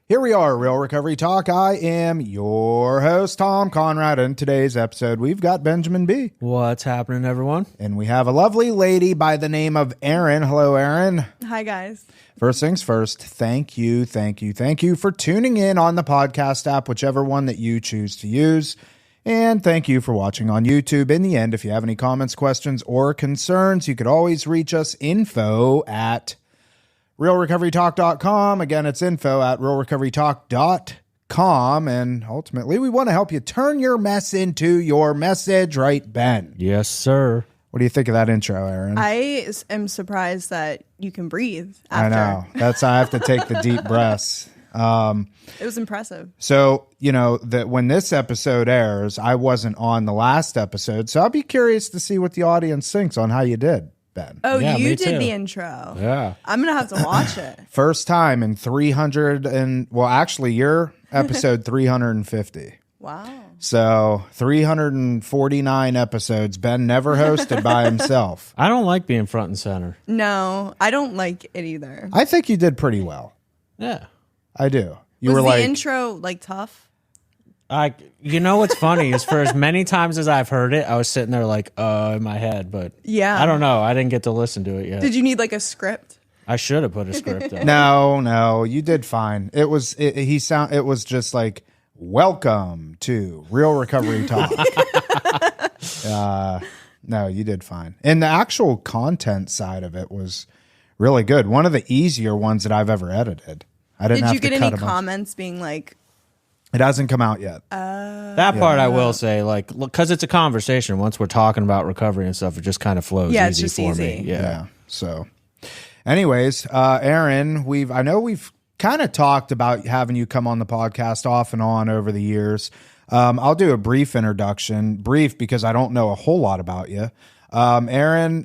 Here we are, Real Recovery Talk. I am your host, Tom Conrad. In today's episode, we've got Benjamin B. What's happening, everyone? And we have a lovely lady by the name of Erin. Hello, Erin. Hi, guys. First things first, thank you for tuning in on the podcast app, whichever one that you choose to use. And thank you for watching on YouTube. In the end, if you have any comments, questions, or concerns, you could always reach us info@realrecoverytalk.com. Again, it's info@realrecoverytalk.com. And ultimately, we want to help you turn your mess into your message, right, Ben? Yes, sir. What do you think of that intro, Erin? I am surprised that you can breathe after. I know. I have to take the deep breaths. It was impressive. So, you know, that when this episode airs, I wasn't on the last episode. So I'll be curious to see what the audience thinks on how you did, Ben. Oh, Yeah, you me did too. the intro. Yeah. I'm going to have to watch it. First time in 300 and, well, actually, you're episode 350. Wow. So 349 episodes. Ben never hosted by himself. I don't like being front and center. No, I don't like it either. I think you did pretty well. Yeah. I do. You Was were the like, intro like tough? You know what's funny is for as many times as I've heard it, I was sitting there like, in my head, but Yeah. I don't know. I didn't get to listen to it yet. Did you need like a script? I should have put a script up. no, you did fine. It was just like, welcome to Real Recovery Talk. No, you did fine. And the actual content side of it was really good. One of the easier ones that I've ever edited. I didn't Did have you to get cut any a bunch. comments being like, It hasn't come out yet. That part I will say, like, because it's a conversation. Once we're talking about recovery and stuff, it just kind of flows Yeah, it's easy just for easy. me. Yeah. So, anyways, Erin, I know we've kind of talked about having you come on the podcast off and on over the years. I'll do a brief introduction, because I don't know a whole lot about you. Erin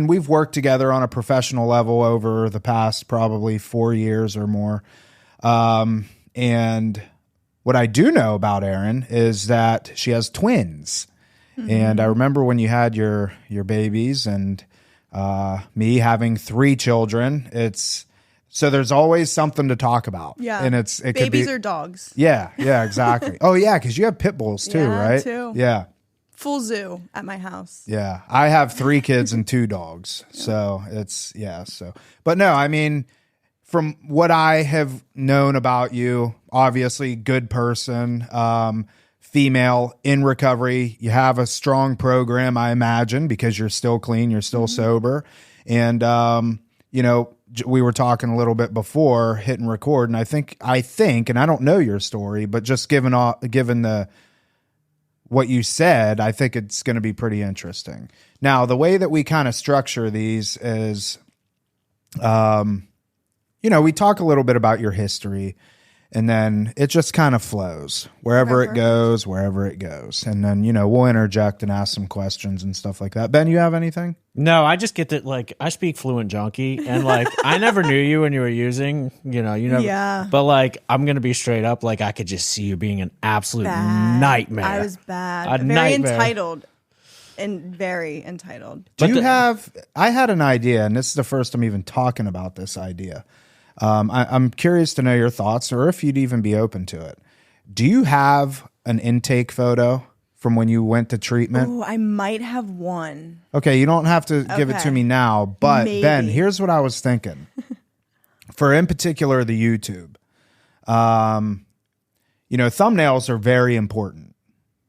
we've worked together on a professional level over the past probably 4 years or more. And what I do know about Erin is that she has twins. Mm-hmm. And I remember when you had your babies and me having 3 children, so there's always something to talk about. yeah, And it babies could be, or dogs? yeah, exactly. Oh yeah, because you have pit bulls too, Yeah, right? too. Yeah. Full zoo at my house. Yeah. I have 3 kids and 2 dogs. So but no, I mean, from what I have known about you, obviously good person, female in recovery. You have a strong program, I imagine, because you're still clean, you're still sober. And, we were talking a little bit before hitting record, and I think, and I don't know your story, but just given what you said, I think it's going to be pretty interesting. Now, the way that we kind of structure these is, we talk a little bit about your history, and then it just kind of flows wherever it goes. And then, we'll interject and ask some questions and stuff like that. Ben, you have anything? No, I just get that, like, I speak fluent junkie, and, like, I never knew you when you were using, you never. Yeah. But, like, I'm going to be straight up, like, I could just see you being an absolute nightmare. I was bad. A Very nightmare. entitled. And very entitled. I had an idea, and this is the first I'm even talking about this idea. I'm curious to know your thoughts, or if you'd even be open to it. Do you have an intake photo from when you went to treatment? Oh, I might have one. Okay, you don't have to give it to me now, but Maybe. Ben, here's what I was thinking. For in particular, the YouTube, thumbnails are very important.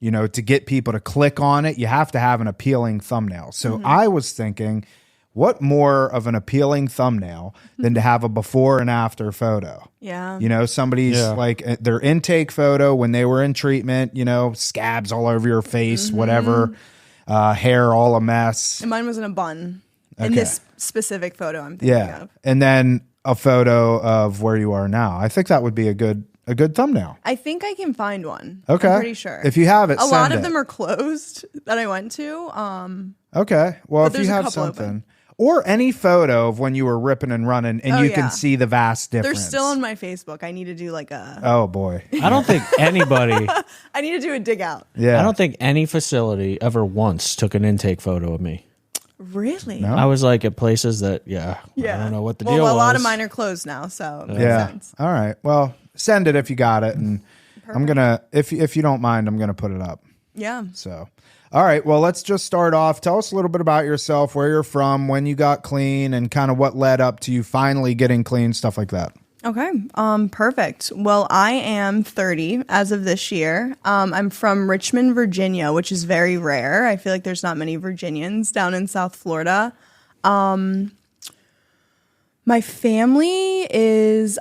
To get people to click on it, you have to have an appealing thumbnail. So I was thinking, what more of an appealing thumbnail than to have a before and after photo? Yeah. Somebody's like their intake photo when they were in treatment, scabs all over your face, whatever, hair all a mess. And mine was in a bun in this specific photo I'm thinking of. And then a photo of where you are now. I think that would be a good thumbnail. I think I can find one. Okay. I'm pretty sure. If you have it, a lot send of it. them are closed that I went to. Okay. Well, if there's you a have couple something. open. Or any photo of when you were ripping and running and you can see the vast difference. They're still on my Facebook. I need to do like a... Oh, boy. I don't think anybody... I need to do a dig out. Yeah. I don't think any facility ever once took an intake photo of me. Really? No? I was like at places that, I don't know what the deal was. A lot of mine are closed now, so it makes sense. All right. Well, send it if you got it, and I'm gonna, if you don't mind, I'm gonna put it up. Yeah. So, all right. Well, let's just start off. Tell us a little bit about yourself, where you're from, when you got clean, and kind of what led up to you finally getting clean, stuff like that. Okay. Perfect. Well, I am 30 as of this year. I'm from Richmond, Virginia, which is very rare. I feel like there's not many Virginians down in South Florida. My family is,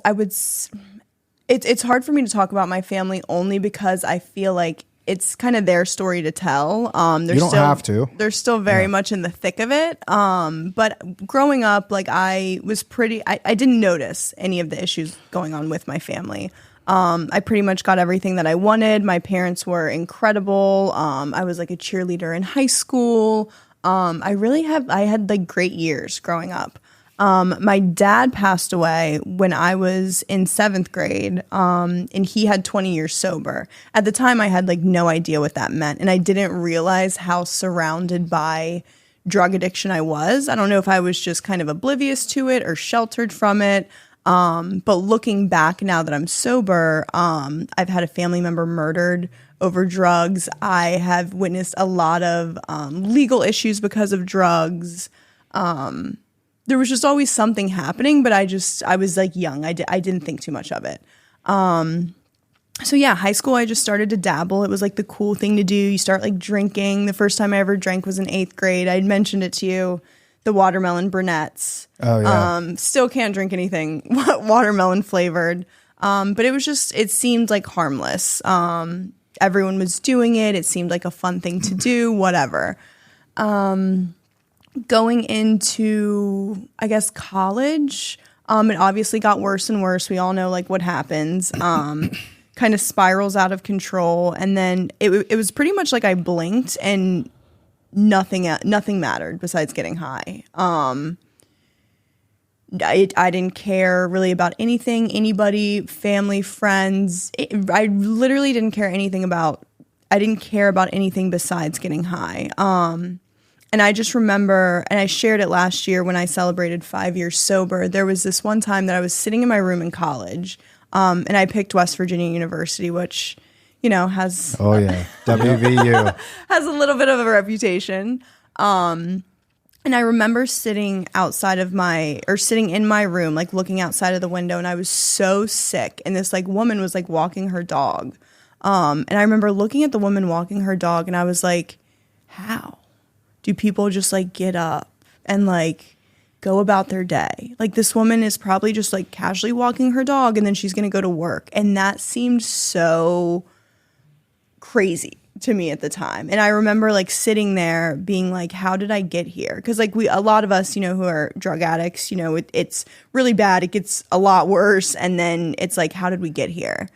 it's hard for me to talk about my family only because I feel like it's kind of their story to tell. You don't have to. They're still very much in the thick of it. But growing up, like I didn't notice any of the issues going on with my family. I pretty much got everything that I wanted. My parents were incredible. I was like a cheerleader in high school. I had like great years growing up. My dad passed away when I was in 7th grade, and he had 20 years sober. At the time, I had like no idea what that meant, and I didn't realize how surrounded by drug addiction I was. I don't know if I was just kind of oblivious to it or sheltered from it, but looking back now that I'm sober, I've had a family member murdered over drugs. I have witnessed a lot of legal issues because of drugs. There was just always something happening, but I was like young. I didn't think too much of it. So yeah, high school, I just started to dabble. It was like the cool thing to do. You start like drinking. The first time I ever drank was in 8th grade. I'd mentioned it to you, the watermelon brunettes. Oh yeah. Still can't drink anything watermelon flavored. But it seemed like harmless. Everyone was doing it. It seemed like a fun thing to do, whatever. Going into, I guess, college, it obviously got worse and worse. We all know like what happens. Kind of spirals out of control, and then it was pretty much like I blinked and nothing mattered besides getting high. I didn't care really about anything, anybody, family, friends. I literally didn't care anything about. I didn't care about anything besides getting high. And I just remember, and I shared it last year when I celebrated 5 years sober, there was this one time that I was sitting in my room in college, and I picked West Virginia University, which, has... Oh, yeah. WVU. has a little bit of a reputation. And I remember sitting in my room, like looking outside of the window, and I was so sick. And this like woman was like walking her dog. And I remember looking at the woman walking her dog, and I was like, how do people just like get up and like go about their day? Like this woman is probably just like casually walking her dog and then she's going to go to work. And that seemed so crazy to me at the time. And I remember like sitting there being like, how did I get here? Because like a lot of us, who are drug addicts, it's really bad. It gets a lot worse. And then it's like, how did we get here?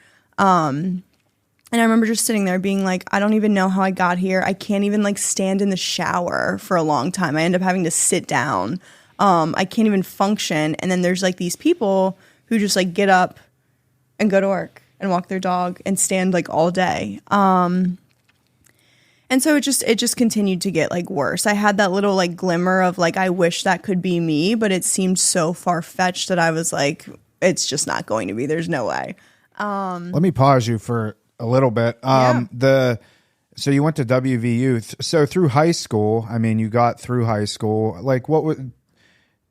And I remember just sitting there being like, I don't even know how I got here. I can't even like stand in the shower for a long time. I end up having to sit down. I can't even function. And then there's like these people who just like get up and go to work and walk their dog and stand like all day. And so it just continued to get like worse. I had that little like glimmer of like, I wish that could be me, but it seemed so far-fetched that I was like, it's just not going to be. There's no way. Let me pause you for a little bit. So you went to WVU. So through high school, I mean, you got through high school. Like,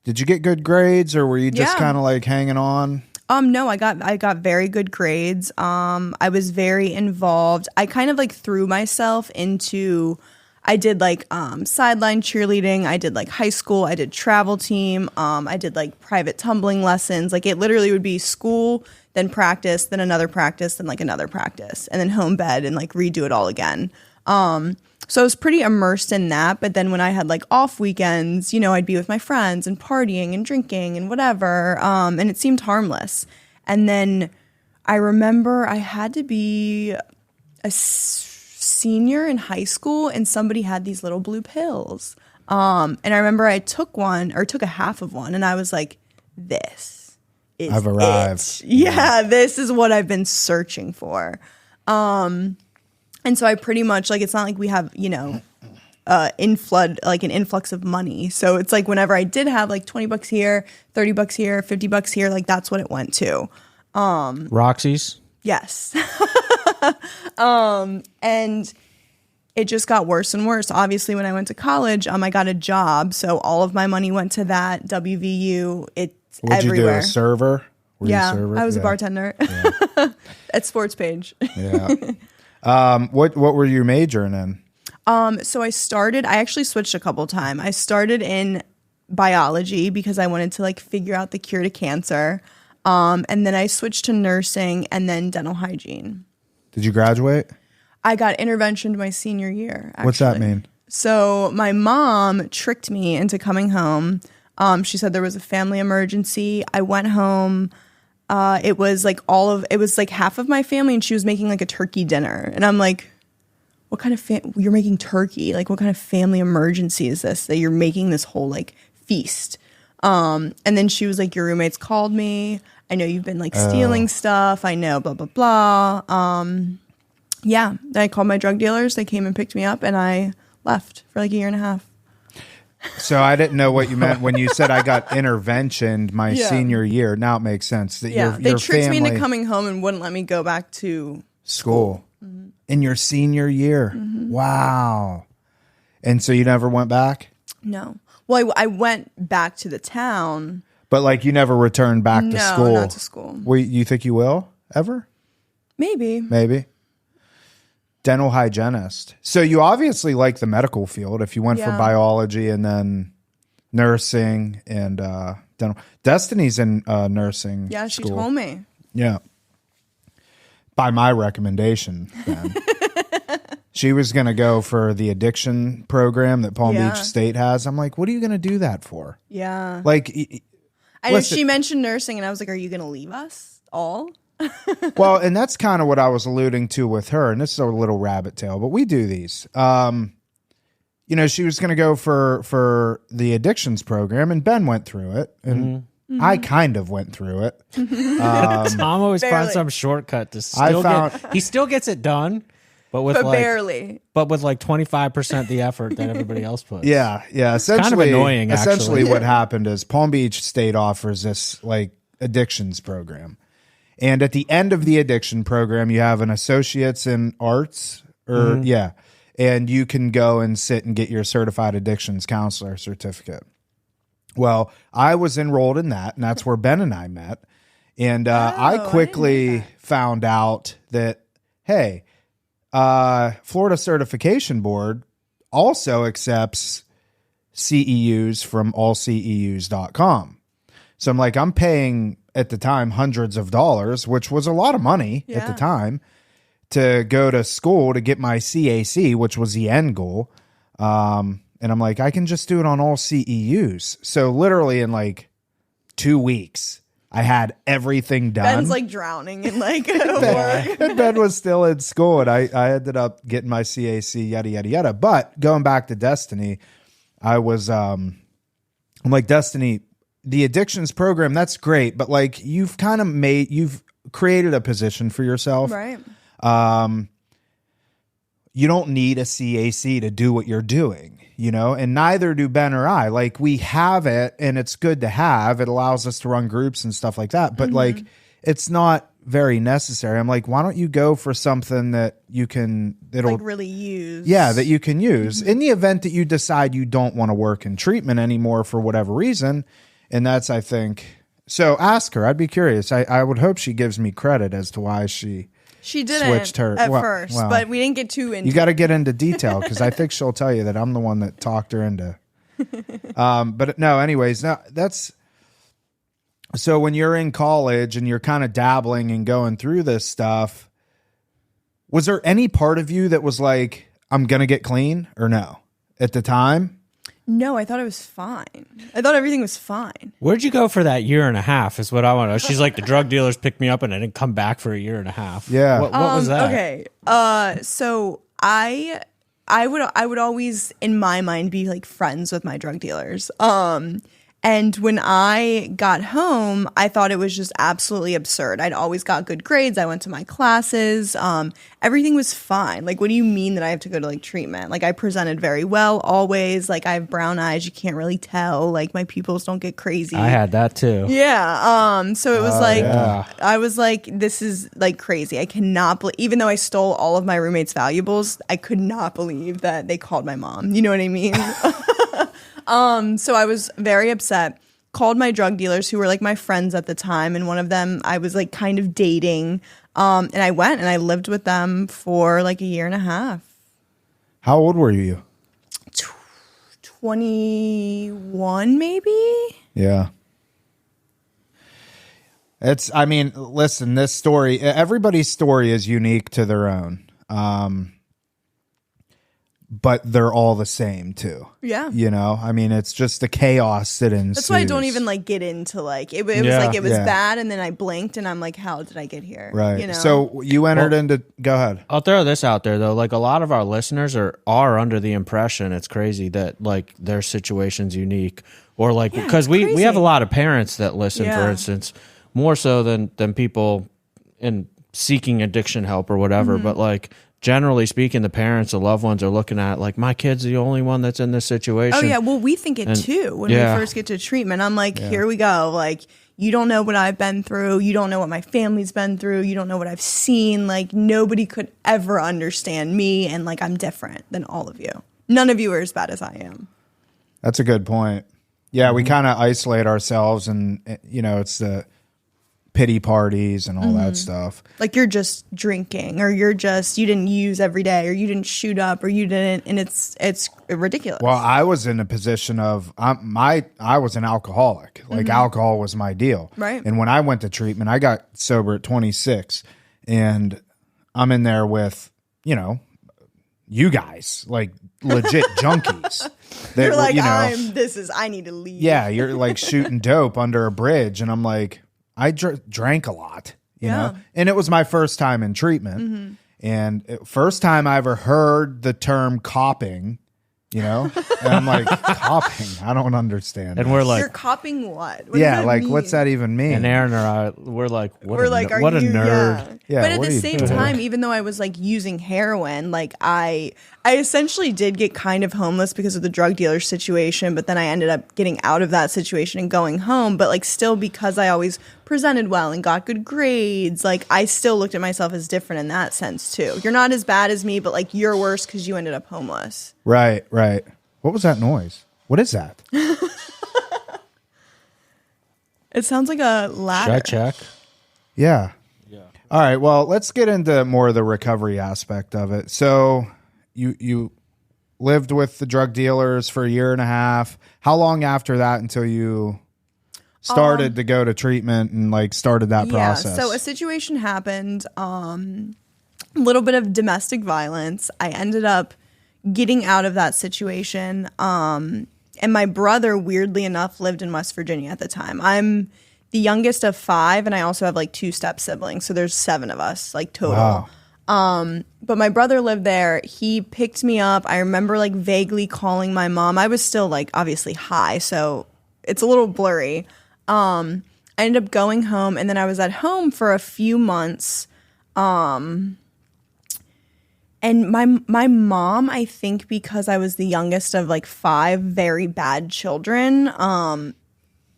did you get good grades, or were you just kind of like hanging on? No, I got very good grades. I was very involved. I kind of like threw myself into. I did like sideline cheerleading. I did like high school. I did travel team. I did like private tumbling lessons. Like it literally would be school, then practice, then another practice, then like another practice, and then home bed and like redo it all again. So I was pretty immersed in that. But then when I had like off weekends, I'd be with my friends and partying and drinking and whatever. And it seemed harmless. And then I remember I had to be a senior in high school, and somebody had these little blue pills. And I remember I took a half of one, and I was like, this is I've arrived. Yeah, this is what I've been searching for. And so I pretty much, like, it's not like we have, an influx of money. So it's like whenever I did have like $20 here, $30 here, $50 here, like that's what it went to. Roxy's? Yes. And it just got worse and worse. Obviously, when I went to college, I got a job. So all of my money went to that. WVU, it's What'd everywhere. you do, a server? Were you a Yeah, server? I was a bartender at Sports Page. Yeah. What were you majoring in? So I actually switched a couple times. I started in biology because I wanted to like figure out the cure to cancer. And then I switched to nursing and then dental hygiene. Did you graduate? I got interventioned my senior year. Actually. What's that mean? So my mom tricked me into coming home. She said there was a family emergency. I went home. It was like half of my family, and she was making like a turkey dinner. And I'm like, what kind of you're making turkey? Like, what kind of family emergency is this that you're making this whole like feast? And then she was like, your roommates called me. I know you've been like stealing stuff. I know, blah, blah, blah. Yeah. Then I called my drug dealers. They came and picked me up, and I left for like a year and a half. So I didn't know what you meant when you said I got interventioned my senior year. Now it makes sense that they tricked me into coming home and wouldn't let me go back to school. In your senior year. Wow. And so you never went back? No. Well, I went back to the town. But like you never returned back to school? No, not to school. You think you will ever? Maybe. Dental hygienist. So you obviously like the medical field if you went for biology and then nursing and dental. Destiny's in nursing. Yeah, she school. told me. Yeah. By my recommendation, then. She was going to go for the addiction program that Palm Beach State has. I'm like, what are you going to do that for? Yeah. Like, She mentioned nursing, and I was like, are you going to leave us all? Well, and that's kind of what I was alluding to with her. And this is a little rabbit tail, but we do these. She was going to go for the addictions program, and Ben went through it. And I kind of went through it. Tom always finds some shortcut to still he still gets it done, but barely. But with like 25% the effort that everybody else puts. Yeah. Essentially, kind of annoying, essentially what happened is Palm Beach State offers this like addictions program. And at the end of the addiction program, you have an associate's in arts and you can go and sit and get your certified addictions counselor certificate. Well, I was enrolled in that, and that's where Ben and I met. And I quickly found out that, hey, Florida Certification Board also accepts CEUs from allceus.com. So I'm like, I'm paying at the time hundreds of dollars, which was a lot of money at the time, to go to school to get my CAC, which was the end goal. And I'm like, I can just do it on all CEUs. So literally in like 2 weeks, I had everything done. Ben's like drowning in like work. And Ben was still in school, and I ended up getting my CAC, yada, yada, yada. But going back to Destiny, I was, I'm like, Destiny, the addictions program, that's great. But like, you've created a position for yourself. Right. You don't need a CAC to do what you're doing, and neither do Ben or I. Like, we have it, and it's good to have. It allows us to run groups and stuff like that. But like, it's not very necessary. I'm like, why don't you go for something that it'll like really use? Yeah, that you can use in the event that you decide you don't want to work in treatment anymore for whatever reason. And that's, I think, so ask her. I'd be curious. I would hope she gives me credit as to why she didn't switched her at first, but we didn't get too into. You got to get into detail, because I think she'll tell you that I'm the one that talked her into. But no, anyways, that's so when you're in college and you're kind of dabbling and going through this stuff, was there any part of you that was like, I'm gonna get clean, or no at the time? No, I thought it was fine. I thought everything was fine. Where'd you go for that year and a half is what I want to know. She's like, the drug dealers picked me up and I didn't come back for a year and a half. Yeah. What was that? Okay. So I would always, in my mind, be like friends with my drug dealers. And And when I got home, I thought it was just absolutely absurd. I'd always got good grades. I went to my classes. Everything was fine. Like, what do you mean that I have to go to like treatment? Like, I presented very well always. Like, I have brown eyes. You can't really tell. Like, my pupils don't get crazy. I had that too. Yeah. So it was yeah. I was like, this is like crazy. I cannot believe, even though I stole all of my roommates' valuables, I could not believe that they called my mom. You know what I mean? So I was very upset, called my drug dealers who were like my friends at the time. And one of them I was like kind of dating. And I went and I lived with them for like a year and a half. How old were you? 21 maybe? Yeah. I mean, listen, this story, everybody's story is unique to their own. But they're all the same too. Yeah. You know, I mean, it's just the chaos that ensues. That's why I don't even like get into like, it was like, it was bad. And then I blinked and I'm like, how did I get here? Right. You know? So you entered into, go ahead. I'll throw this out there though. Like a lot of our listeners are under the impression, it's crazy that like their situation's unique, or like, because we have a lot of parents that listen, for instance, more so than people in seeking addiction help or whatever. But like, generally speaking, the parents, the loved ones are looking at like, my kid's the only one that's in this situation. Oh yeah, well we think it too when we first get to treatment. I'm like, here we go. Like, you don't know what I've been through. You don't know what my family's been through. You don't know what I've seen. Like, nobody could ever understand me, and like, I'm different than all of you. None of you are as bad as I am. That's a good point. Yeah, we kind of isolate ourselves, and you know, it's the pity parties and all that stuff. Like, you're just drinking, or you didn't use every day, or you didn't shoot up, or you didn't, and it's ridiculous. Well, I was in a position of I was an alcoholic. Like, alcohol was my deal. Right. And when I went to treatment, I got sober at 26, and I'm in there with, you know, you guys, like legit junkies. You're like, I need to leave. Yeah, you're like shooting dope under a bridge, and I'm like, I drank a lot, you know, and it was my first time in treatment, and first time I ever heard the term copping, you know, and I'm like, copping? I don't understand. And we're like, you're copping what? What's that even mean? And Aaron or I, we're like, what a Yeah. nerd. Yeah, but at the same time, even though I was like using heroin, like I essentially did get kind of homeless because of the drug dealer situation, but then I ended up getting out of that situation and going home. But like, still, because I always presented well and got good grades, like I still looked at myself as different in that sense too. You're not as bad as me, but like, you're worse because you ended up homeless. Right. What was that noise? What is that? It sounds like a ladder. Should I check? Yeah. All right. Well, let's get into more of the recovery aspect of it. So you lived with the drug dealers for a year and a half. How long after that until you started to go to treatment and like started that process? So a situation happened, a little bit of domestic violence. I ended up getting out of that situation. And my brother, weirdly enough, lived in West Virginia at the time. I'm the youngest of 5, and I also have like 2 step siblings. So there's 7 of us, like total. Wow. But my brother lived there. He picked me up. I remember like vaguely calling my mom. I was still like obviously high, so it's a little blurry. I ended up going home, and then I was at home for a few months. And my mom, I think because I was the youngest of like 5 very bad children,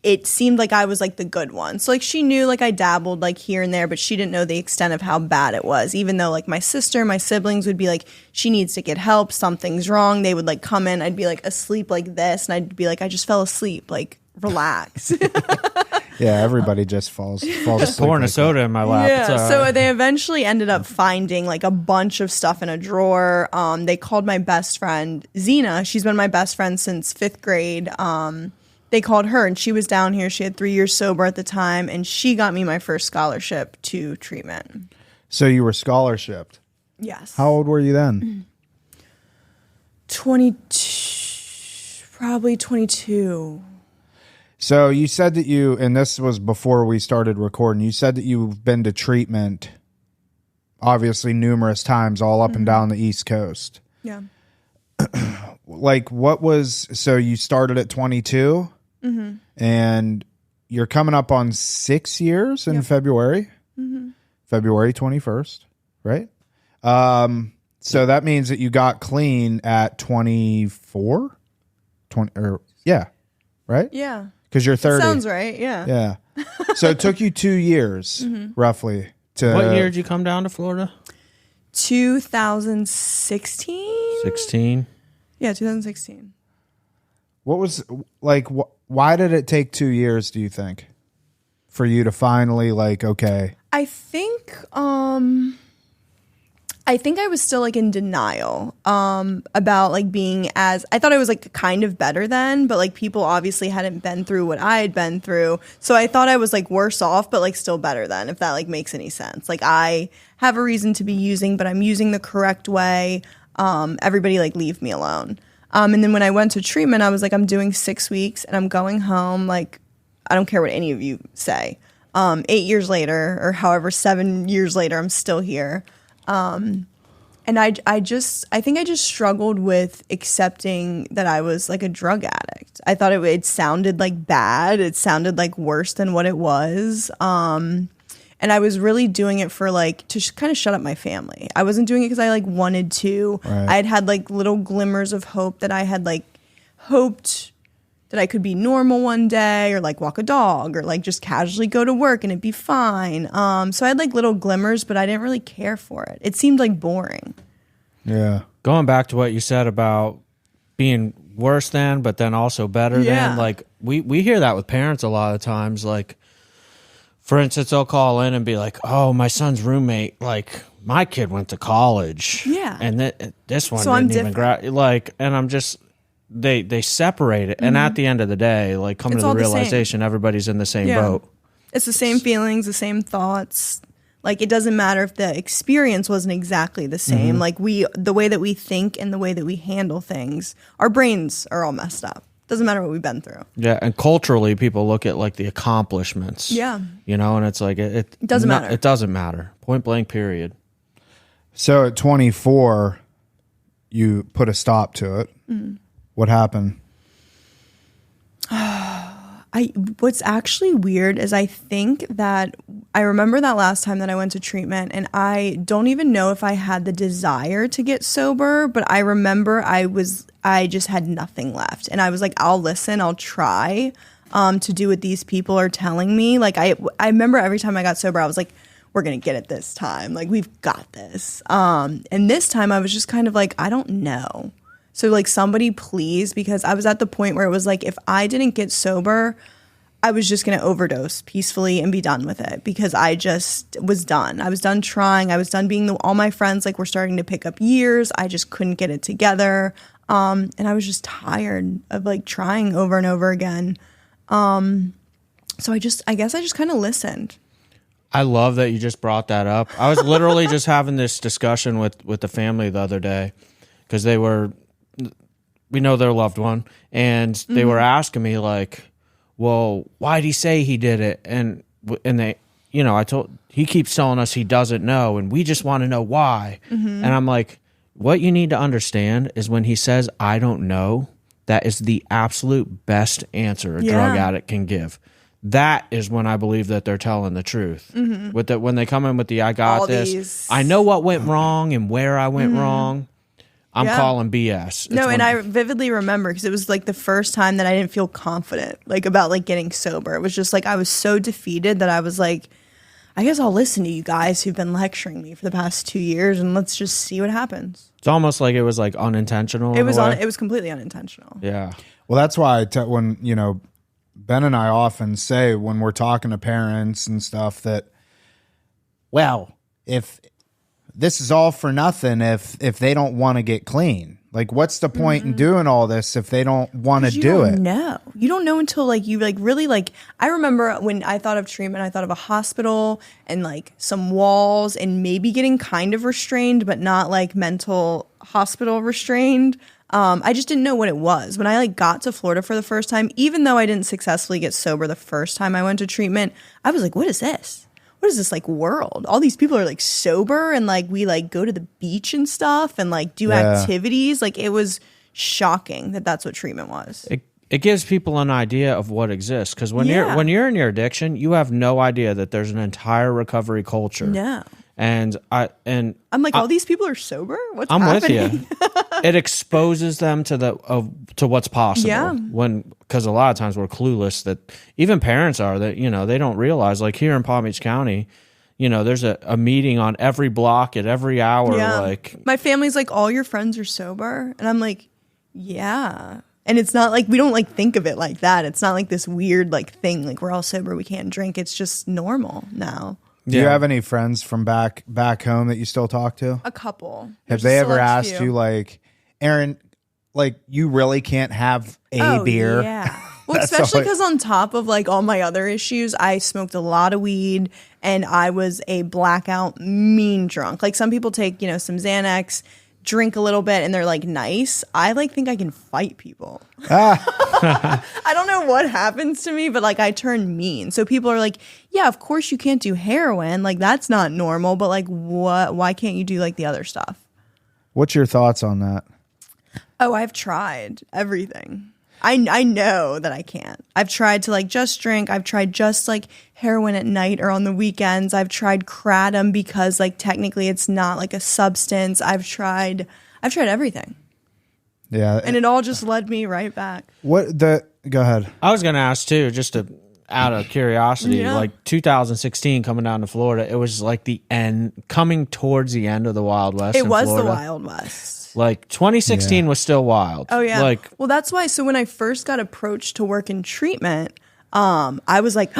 it seemed like I was like the good one. So like, she knew like I dabbled like here and there, but she didn't know the extent of how bad it was. Even though like my sister, my siblings would be like, she needs to get help, something's wrong. They would like come in, I'd be like asleep like this, and I'd be like, I just fell asleep, like relax. Yeah, everybody just falls asleep. Pouring a soda in my lap. Yeah, so they eventually ended up finding like a bunch of stuff in a drawer. They called my best friend, Zena. She's been my best friend since 5th grade. They called her, and she was down here. She had 3 years sober at the time, and she got me my first scholarship to treatment. So you were scholarshiped? Yes. How old were you then? 22, probably 22. So you said that and this was before we started recording, you said that you've been to treatment obviously numerous times all up and down the East Coast. Yeah. Like, so you started at 22? and you're coming up on 6 years in February. February 21st, right? So that means that you got clean at 24? 20, or yeah, right? Yeah. Because you're 30. Sounds right, yeah. Yeah. So it took you 2 years, roughly. What year did you come down to Florida? 2016? 16. Yeah, 2016. What was, like, why did it take 2 years, do you think? For you to finally, like, okay. I think I was still like in denial about like being as I thought I was like kind of better then, but like people obviously hadn't been through what I had been through. So I thought I was like worse off, but like still better then, if that like makes any sense. Like I have a reason to be using, but I'm using the correct way. Everybody like leave me alone. And then when I went to treatment, I was like, I'm doing 6 weeks and I'm going home. Like, I don't care what any of you say. 8 years later, or however 7 years later, I'm still here. And I think I just struggled with accepting that I was like a drug addict. I thought it sounded like bad. It sounded like worse than what it was. And I was really doing it for like to kind of shut up my family. I wasn't doing it because I like wanted to. Right. I had like little glimmers of hope that I had like hoped that I could be normal one day, or like walk a dog, or like just casually go to work and it'd be fine. So I had like little glimmers, but I didn't really care for it. It seemed like boring. Yeah. Going back to what you said about being worse than, but then also better than, like we hear that with parents a lot of times. Like, for instance, they'll call in and be like, "Oh, my son's roommate, like my kid went to college, and this one so didn't even like," and I'm just. They separate it, and at the end of the day, like come to the realization, everybody's in the same boat. It's the same feelings, the same thoughts. Like it doesn't matter if the experience wasn't exactly the same. Like the way that we think and the way that we handle things, our brains are all messed up. Doesn't matter what we've been through. Yeah, and culturally, people look at like the accomplishments. Yeah, you know, and it's like it doesn't matter. It doesn't matter. Point blank. Period. So at 24, you put a stop to it. What happened? What's actually weird is I think that I remember that last time that I went to treatment, and I don't even know if I had the desire to get sober, but I remember I just had nothing left, and I was like, I'll listen, I'll try to do what these people are telling me. Like I remember every time I got sober, I was like, we're gonna get it this time. Like we've got this. And this time I was just kind of like, I don't know. So like somebody please, because I was at the point where it was like, if I didn't get sober, I was just going to overdose peacefully and be done with it, because I just was done. I was done trying. I was done being all my friends like were starting to pick up years. I just couldn't get it together. And I was just tired of like trying over and over again. So I guess I just kind of listened. I love that you just brought that up. I was literally just having this discussion with the family the other day, because we know their loved one, and they were asking me like, well, why'd he say he did it? And they, you know, he keeps telling us he doesn't know, and we just want to know why. And I'm like, what you need to understand is when he says, I don't know, that is the absolute best answer a drug addict can give. That is when I believe that they're telling the truth. When they come in with the, I got this, I know what went wrong and where I went wrong. I'm calling BS. No, and I vividly remember, because it was like the first time that I didn't feel confident like about like getting sober. It was just like I was so defeated that I was like, I guess I'll listen to you guys who've been lecturing me for the past 2 years, and let's just see what happens. It's almost like it was like unintentional. It was completely unintentional. Yeah. Well, that's why when you know, Ben and I often say when we're talking to parents and stuff that, well, if this is all for nothing, if they don't want to get clean, like what's the point in doing all this if they don't want to do it? No, you don't know until like you like really like. I remember when I thought of treatment, I thought of a hospital and like some walls and maybe getting kind of restrained, but not like mental hospital restrained. I just didn't know what it was. When I like got to Florida for the first time, even though I didn't successfully get sober the first time I went to treatment, I was like, what is this? What is this like world? All these people are like sober, and like we like go to the beach and stuff and like do activities. Like it was shocking that that's what treatment was. it gives people an idea of what exists. Because when you're in your addiction, you have no idea that there's an entire recovery culture. No. And I'm like, all these people are sober? What's I'm happening? with you. It exposes them to what's possible. Yeah. Because a lot of times we're clueless, that even parents are, that, they don't realize, like here in Palm Beach County, there's a meeting on every block at every hour. Yeah. Like, my family's like, all your friends are sober? And I'm like, yeah. And it's not like, we don't like think of it like that. It's not like this weird like thing, like we're all sober, we can't drink. It's just normal now. Do you have any friends from back home that you still talk to? A couple. Have they ever asked you, like, Erin, like, you really can't have a beer? Yeah. Well, especially because on top of like all my other issues, I smoked a lot of weed and I was a blackout mean drunk. Like some people take, some Xanax, drink a little bit, and they're like nice. I like think I can fight people. I don't know what happens to me, but like I turn mean. So people are like, yeah, of course you can't do heroin. Like that's not normal, but like what? Why can't you do like the other stuff? What's your thoughts on that? Oh, I've tried everything. I know that I can't. I've tried to like just drink. I've tried just like heroin at night or on the weekends. I've tried kratom because like technically it's not like a substance. I've tried everything. Yeah. And it all just led me right back. Go ahead. I was going to ask too, just out of curiosity, like 2016 coming down to Florida, it was like coming towards the end of the Wild West. It was Florida. the Wild West. Like 2016 was still wild. Oh yeah. Like, well, that's why. So when I first got approached to work in treatment, I was like,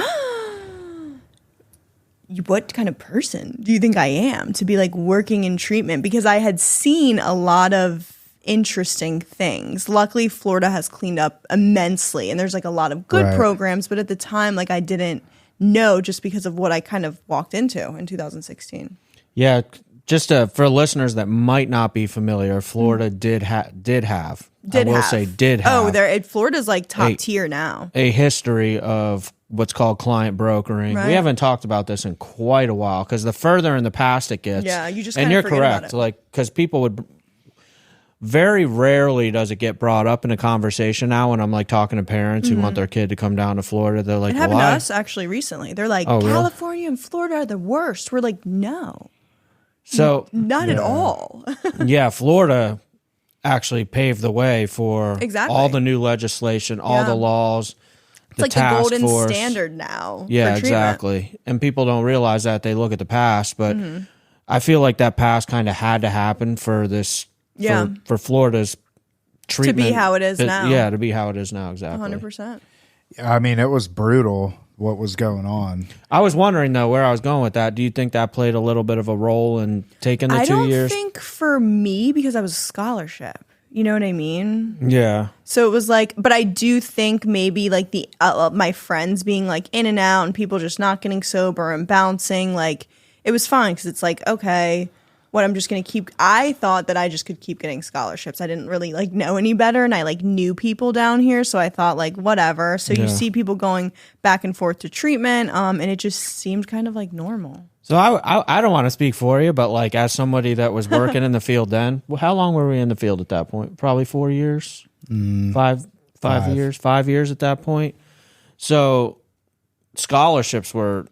what kind of person do you think I am to be like working in treatment? Because I had seen a lot of interesting things. Luckily, Florida has cleaned up immensely and there's like a lot of good programs. But at the time, like I didn't know just because of what I kind of walked into in 2016. Yeah. Just for listeners that might not be familiar, Florida did have. Oh, Florida's like top tier now. A history of what's called client brokering. Right. We haven't talked about this in quite a while because the further in the past it gets, you just and kind you're of forget correct, about it. like because people would. Very rarely does it get brought up in a conversation now when I'm like talking to parents who want their kid to come down to Florida. They're like, it happened to us actually recently. They're like, California and Florida are the worst. We're like, no. So not at all. Yeah, Florida actually paved the way for Exactly. all the new legislation, all the laws. It's like the golden standard now. Yeah, for treatment. exactly. And people don't realize that. They look at the past, but I feel like that past kind of had to happen for this. Yeah. For Florida's treatment to be how it is now. Yeah, to be how it is now. Exactly. 100%. I mean, it was brutal what was going on. I was wondering though where I was going with that. Do you think that played a little bit of a role in taking the 2 years? I don't think for me because I was a scholarship. You know what I mean? Yeah. So it was like, but I do think maybe like the my friends being like in and out and people just not getting sober and bouncing, like it was fine because it's like, okay, what I'm just going to keep. I thought that I just could keep getting scholarships. I didn't really like know any better, and I like knew people down here, so I thought like whatever. So you see people going back and forth to treatment, and it just seemed kind of like normal. So I don't want to speak for you, but like as somebody that was working in the field then, how long were we in the field at that point? Probably 4 years, 5 years, 5 years at that point. So scholarships were.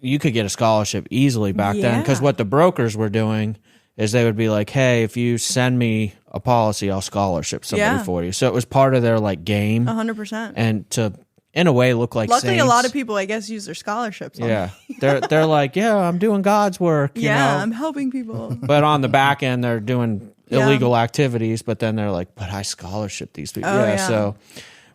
You could get a scholarship easily back then because what the brokers were doing is they would be like, hey, if you send me a policy, I'll scholarship somebody for you. So it was part of their like game. 100%. And to, in a way, look like Luckily, saints. a lot of people, I guess, use their scholarships. Yeah. They're like, yeah, I'm doing God's work. You know? I'm helping people. But on the back end, they're doing illegal activities. But then they're like, but I scholarship these people. So...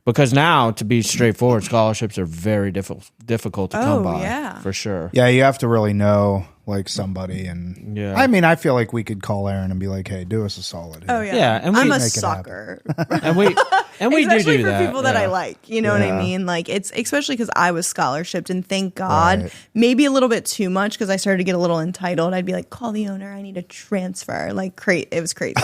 Because now, to be straightforward, scholarships are very difficult to come by, for sure. Yeah, you have to really know like somebody, and I mean, I feel like we could call Erin and be like, "Hey, do us a solid." Here. Oh yeah, and I'm a sucker, and we especially do for that. people that I like. You know what I mean? Like it's especially because I was scholarshiped, and thank God, maybe a little bit too much because I started to get a little entitled. I'd be like, "Call the owner, I need a transfer." Like, it was crazy.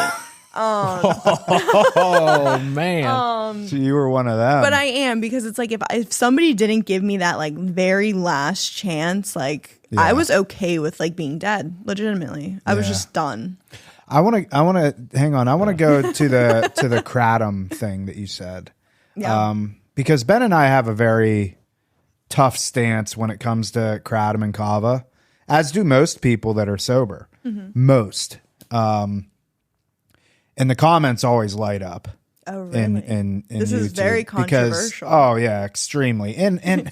Oh man! So you were one of them. But I am because it's like if somebody didn't give me that like very last chance, like I was okay with like being dead. Legitimately, I was just done. I want to hang on. I want to go to the kratom thing that you said. Yeah. Because Ben and I have a very tough stance when it comes to kratom and kava, as do most people that are sober. Most. And the comments always light up. Oh, really? In this YouTube is very controversial. Oh yeah, extremely. And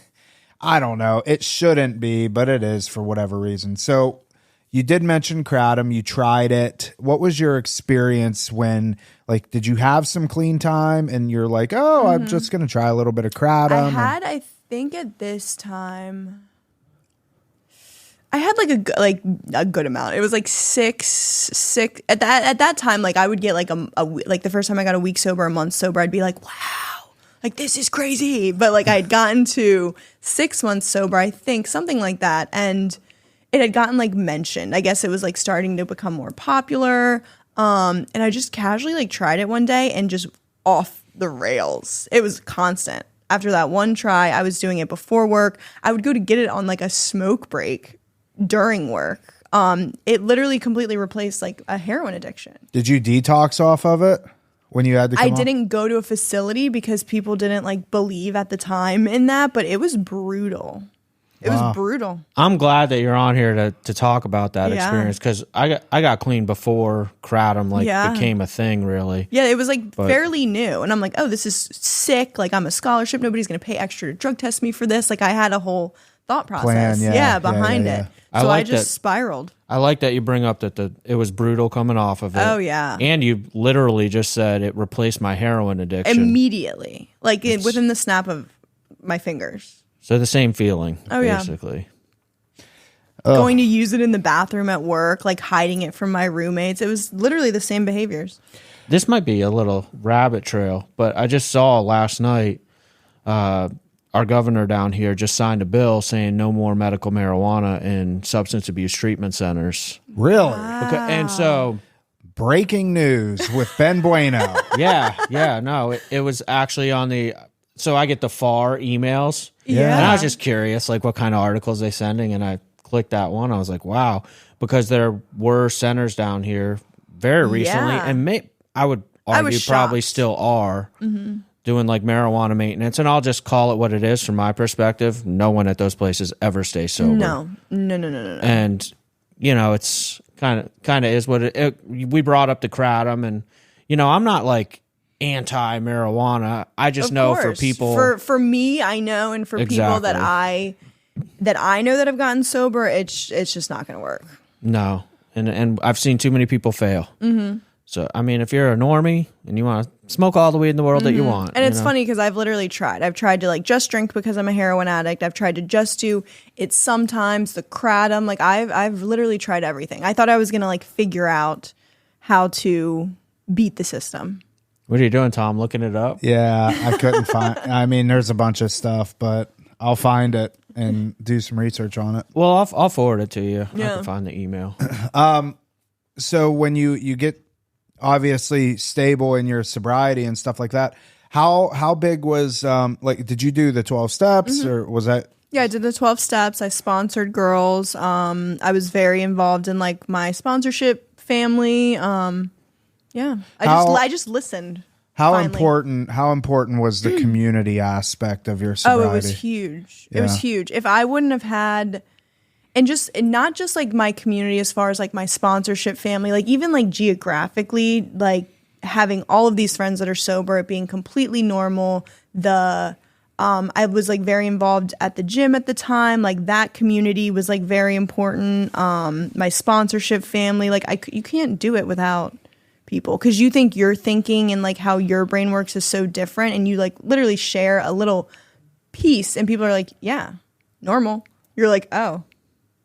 I don't know, it shouldn't be, but it is for whatever reason. So you did mention kratom. You tried it. What was your experience when, like, did you have some clean time and you're like, oh, I'm just going to try a little bit of kratom? I think at this time, I had like a good amount. It was like six at that time. Like I would get like like the first time I got a week sober, a month sober, I'd be like, wow, like this is crazy. But like I'd gotten to 6 months sober, I think, something like that, and it had gotten like mentioned. I guess it was like starting to become more popular. And I just casually like tried it one day and just off the rails. It was constant. After that one try, I was doing it before work. I would go to get it on like a smoke break during work. It literally completely replaced like a heroin addiction. Did you detox off of it when you had to come I off? didn't go to a facility because people didn't like believe at the time in that, but it was brutal. It was brutal. I'm glad that you're on here to talk about that Yeah. experience, because I got clean before kratom became a thing, really. Yeah, it was like fairly new. And I'm like, oh, this is sick. Like I'm a scholarship. Nobody's going to pay extra to drug test me for this. Like I had a whole thought process behind it. So I just spiraled. I like that you bring up that it was brutal coming off of it. Oh, yeah. And you literally just said it replaced my heroin addiction. Immediately. Like within the snap of my fingers. So the same feeling, yeah. basically. Going to use it in the bathroom at work, like hiding it from my roommates. It was literally the same behaviors. This might be a little rabbit trail, but I just saw last night our governor down here just signed a bill saying no more medical marijuana in substance abuse treatment centers. Really? And so... Breaking news with Ben Bueno. No, it was actually on the... So I get the FAR emails. Yeah. And I was just curious, like, what kind of articles they sending, and I clicked that one. I was like, wow, because there were centers down here very recently, and I would argue probably still are doing like marijuana maintenance. And I'll just call it what it is from my perspective. No one at those places ever stays sober. No. And it's kind of is what we brought up the kratom, and I'm not like anti-marijuana. I just know for people, for me, I know, and for people that I know that have gotten sober, it's just not going to work. No, and I've seen too many people fail. So I mean, if you're a normie and you want to smoke all the weed in the world that you want, and it's funny because I've literally tried. I've tried to like just drink because I'm a heroin addict. I've tried to just do it sometimes, the kratom. Like I've literally tried everything. I thought I was going to like figure out how to beat the system. What are you doing, Tom? Looking it up? Yeah, I couldn't find. I mean, there's a bunch of stuff, but I'll find it and do some research on it. Well, I'll forward it to you. Yeah. I can find the email. So when you get obviously stable in your sobriety and stuff like that, how big was like? Did you do the 12 steps or was that? Yeah, I did the 12 steps. I sponsored girls. I was very involved in like my sponsorship family. Yeah, I just listened. How important was the community aspect of your sobriety? Oh, it was huge. Yeah. It was huge. If I wouldn't have had, and not just like my community as far as like my sponsorship family, like even like geographically, like having all of these friends that are sober, it being completely normal. I was like very involved at the gym at the time. Like that community was like very important. My sponsorship family, like you can't do it without people, because you think your thinking and like how your brain works is so different, and you like literally share a little piece and people are like, yeah, normal. You're like, oh,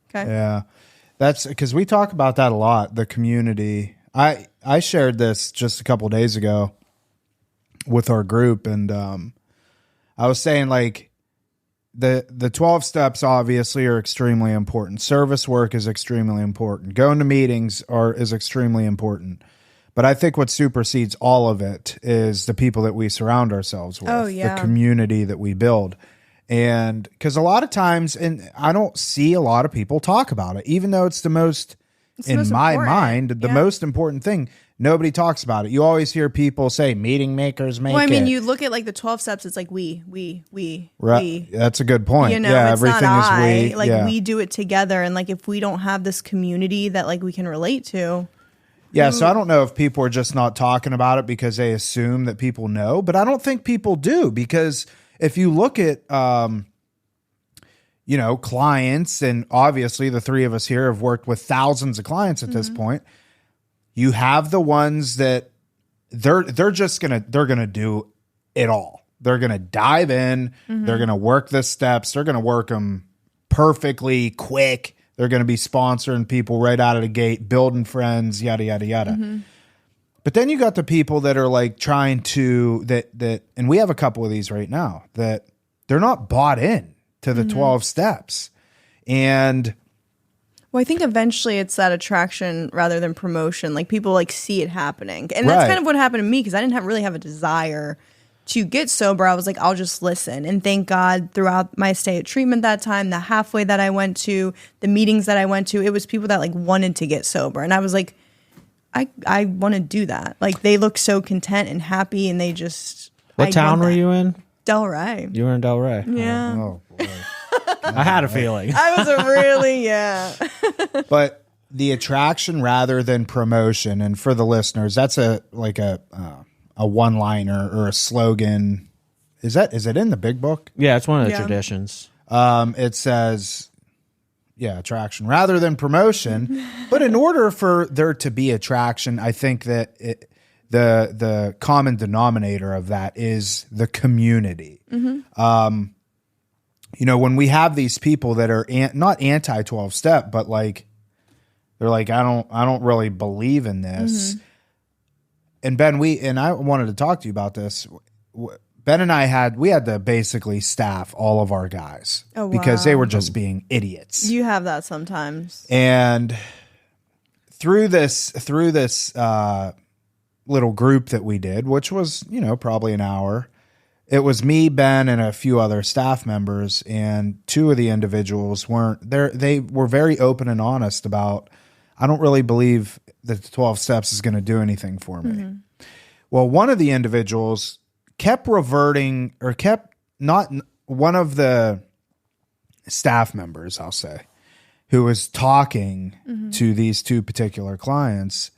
okay. Yeah, that's because we talk about that a lot, the community. I shared this just a couple days ago with our group, and I was saying like the 12 steps obviously are extremely important. Service work is extremely important. Going to meetings is extremely important. But I think what supersedes all of it is the people that we surround ourselves with, the community that we build. And because a lot of times, and I don't see a lot of people talk about it, even though it's the most in my mind, the most important thing. Nobody talks about it. You always hear people say meeting makers make it. Well, I mean, you look at like the 12 steps, it's like we. Right. That's a good point. You know, yeah, it's everything not is we. Like we do it together. And like if we don't have this community that like we can relate to. Yeah, so I don't know if people are just not talking about it because they assume that people know, but I don't think people do, because if you look at clients, and obviously the three of us here have worked with thousands of clients at this point. You have the ones that they're gonna do it all. They're gonna dive in. They're gonna work the steps. They're gonna work them perfectly quick. They're gonna be sponsoring people right out of the gate, building friends, yada yada yada. But then you got the people that are like trying to that, and we have a couple of these right now that they're not bought in to the 12 steps, and. Well, I think eventually it's that attraction rather than promotion. Like people like see it happening. And that's kind of what happened to me, because I didn't really have a desire to get sober. I was like, I'll just listen. And thank God throughout my stay at treatment that time, the halfway that I went to, the meetings that I went to, it was people that like wanted to get sober. And I was like, I want to do that. Like they look so content and happy, and they just. What town were you in? Delray. You were in Delray. Yeah. Oh boy. I had a feeling. I was yeah. But the attraction rather than promotion, and for the listeners, that's a one-liner or a slogan. Is it in the big book? Yeah, it's one of the traditions. It says, attraction rather than promotion. But in order for there to be attraction, I think that the common denominator of that is the community. When we have these people that are not anti 12 step, but like they're like, I don't really believe in this. And Ben, I wanted to talk to you about this. Ben and I had to basically staff all of our guys because they were just being idiots. You have that sometimes. And through this little group that we did, which was, probably an hour, it was me, Ben, and a few other staff members, and two of the individuals weren't there. They were very open and honest about, I don't really believe that the 12 steps is going to do anything for me. Well, one of the individuals kept reverting, or one of the staff members, I'll say, who was talking to these two particular clients,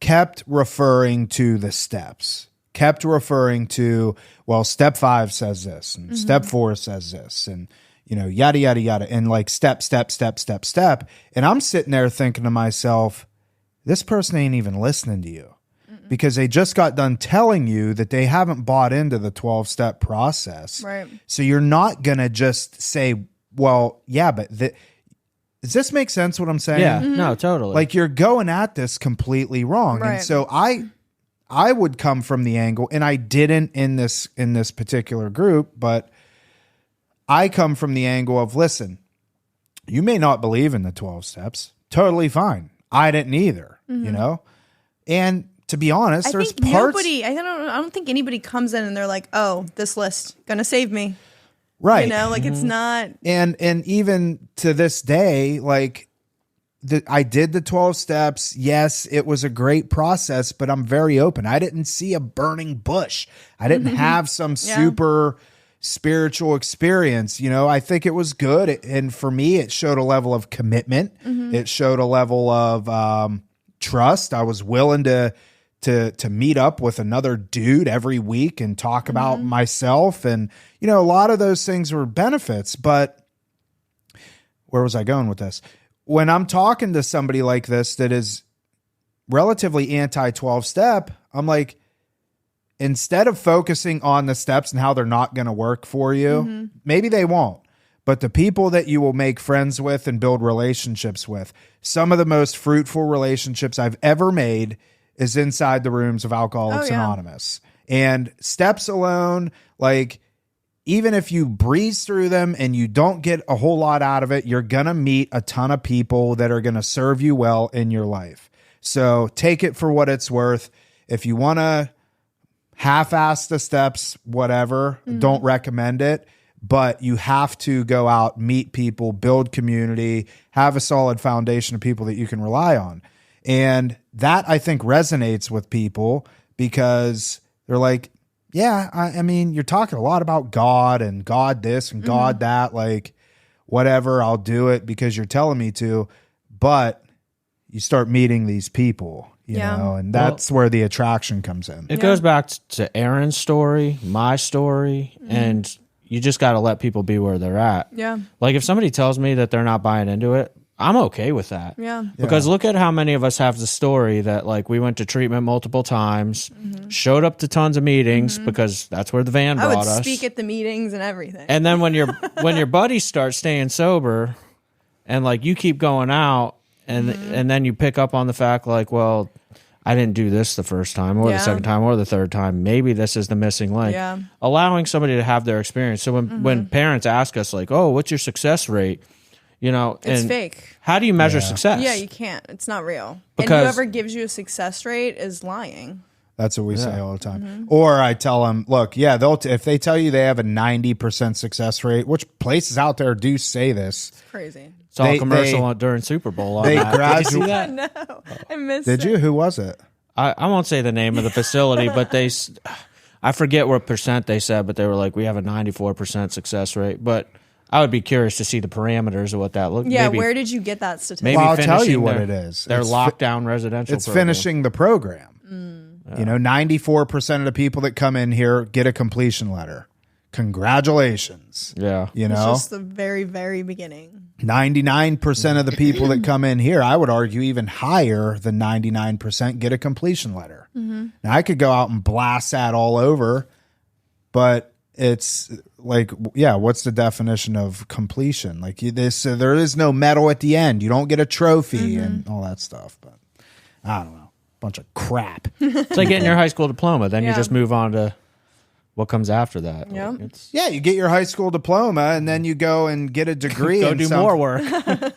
kept referring to the steps. Kept referring to, well, step 5 says this, and step 4 says this, and yada yada yada, and like step. And I'm sitting there thinking to myself, this person ain't even listening to you, because they just got done telling you that they haven't bought into the 12-step process. Right. So you're not gonna just say, well, yeah, but does this make sense what I'm saying? Yeah, no, totally. Like you're going at this completely wrong. Right. And so I would come from the angle, and I didn't in this particular group, but I come from the angle of, listen, you may not believe in the 12 steps. Totally fine. I didn't either, And to be honest, there's parts. I don't think anybody comes in and they're like, oh, this list gonna save me. Right. Like it's not. And even to this day, like, I did the 12 steps. Yes, it was a great process, but I'm very open. I didn't see a burning bush. I didn't have some super spiritual experience. I think it was good. And for me, it showed a level of commitment. It showed a level of trust. I was willing to meet up with another dude every week and talk about myself. And, a lot of those things were benefits. But where was I going with this? When I'm talking to somebody like this that is relatively anti-12 step, I'm like, instead of focusing on the steps and how they're not going to work for you, maybe they won't, but the people that you will make friends with and build relationships with, some of the most fruitful relationships I've ever made is inside the rooms of Alcoholics Anonymous. And steps alone, like, even if you breeze through them and you don't get a whole lot out of it, you're going to meet a ton of people that are going to serve you well in your life. So take it for what it's worth. If you want to half-ass the steps, whatever, don't recommend it. but you have to go out, meet people, build community, have a solid foundation of people that you can rely on. And that, I think, resonates with people because they're like, yeah, I mean, you're talking a lot about God and God this and God that, like, whatever, I'll do it because you're telling me to. But you start meeting these people, you know, and that's where the attraction comes in. It goes back to Erin's story, my story, and you just got to let people be where they're at. Yeah. Like if somebody tells me that they're not buying into it, I'm okay with that. Yeah. Because look at how many of us have the story that like we went to treatment multiple times, showed up to tons of meetings because that's where the van brought us. I would speak at the meetings and everything. And then when your buddies start staying sober and like you keep going out and then you pick up on the fact like, well, I didn't do this the first time or the second time or the third time. Maybe this is the missing link. Yeah. Allowing somebody to have their experience. So when parents ask us like, oh, what's your success rate? You know, it's and fake. How do you measure success? Yeah, you can't. It's not real. Because and whoever gives you a success rate is lying. That's what we say all the time. Or I tell them, look, if they tell you they have a 90% success rate, which places out there do say this. It's crazy. It's all commercial during Super Bowl. They Did you see that? No, I missed it. Did you? Who was it? I won't say the name of the facility, but I forget what percent they said, but they were like, we have a 94% success rate. But I would be curious to see the parameters of what that looked like. Yeah, where did you get that statistic? Maybe I'll tell you what it is. Their lockdown residential It's program. finishing the program. You know, 94% of the people that come in here get a completion letter. Congratulations. Yeah. You know, It's just the very, very beginning. 99% of the people that come in here, I would argue even higher than 99% get a completion letter. Now, I could go out and blast that all over, but it's like, yeah, what's the definition of completion? Like there is no medal at the end. You don't get a trophy and all that stuff. But I don't know, bunch of crap. It's like getting your high school diploma. Then you Yeah. just move on to what comes after that. Yeah. Like, it's, Yeah, you get your high school diploma and then you go and get a degree. go in do more work.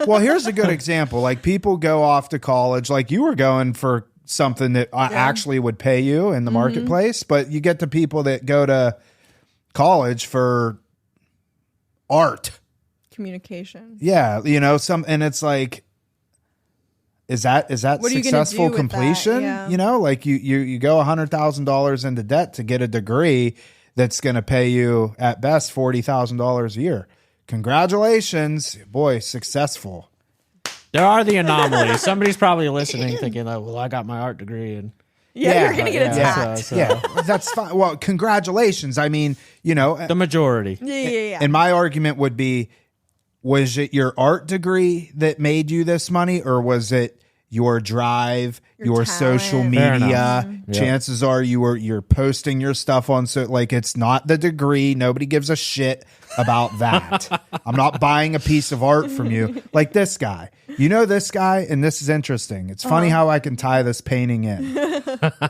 Well, here's a good example. Like people go off to college, like you were going for something that actually would pay you in the marketplace, but you get the people that go to college for art, Communication. yeah, you know, and it's like, is that What are you gonna successful do with completion? that? Yeah. You know, like you go $100,000 into debt to get a degree that's going to pay you at best $40,000 a year. Congratulations, boy, successful. There are the anomalies. Somebody's probably listening thinking, oh, well, I got my art degree. And Yeah, you're gonna get attacked. So- That's fine. Well, congratulations. I mean, you know, the majority. Yeah. and my argument would be, was it your art degree that made you this money, or was it your drive, your talent. social Fair media? enough. Chances are you're posting your stuff on, so like it's not the degree. Nobody gives a shit about that. I'm not buying a piece of art from you. Like this guy. You know this guy, and this is interesting. It's funny how I can tie this painting in.